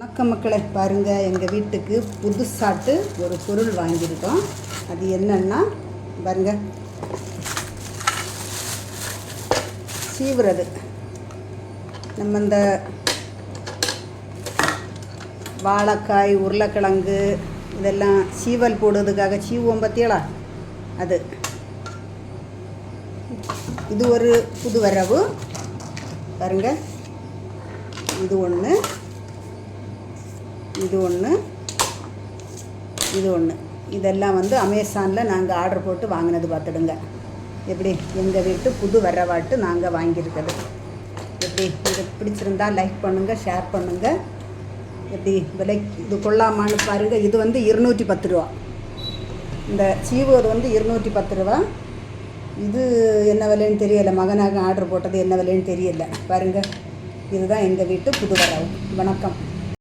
வணக்கம் மக்களை பாருங்கள், எங்கள் வீட்டுக்கு புதுசாட்டு ஒரு பொருள் வாங்கியிருக்கோம். அது என்னன்னா பாருங்கள், சீவுறது. நம்ம இந்த வாழைக்காய், உருளைக்கிழங்கு இதெல்லாம் சீவல் போடுறதுக்காக சீவுவோம் பார்த்தியாளா, அது. இது ஒரு புது வரவு பாருங்கள். இது ஒன்று, இது ஒன்று, இது ஒன்று. இதெல்லாம் அமேசானில் நாங்கள் ஆர்டர் போட்டு வாங்கினது பார்த்துடுங்க. எப்படி எங்கள் வீட்டு புது வரவாட்டு நாங்கள் வாங்கியிருக்கிறது. எப்படி இது பிடிச்சிருந்தா லைக் பண்ணுங்கள், ஷேர் பண்ணுங்கள். எப்படி விலை இது கொள்ளாமான்னு பாருங்கள். இது 210 ரூபா. இந்த சீவுவது 210 ரூபா. இது என்ன விலைன்னு தெரியலை, மகனாக ஆர்டர் போட்டது என்ன விலைன்னு தெரியலை. பாருங்கள், இதுதான் எங்கள் வீட்டு புது வரவு. வணக்கம்.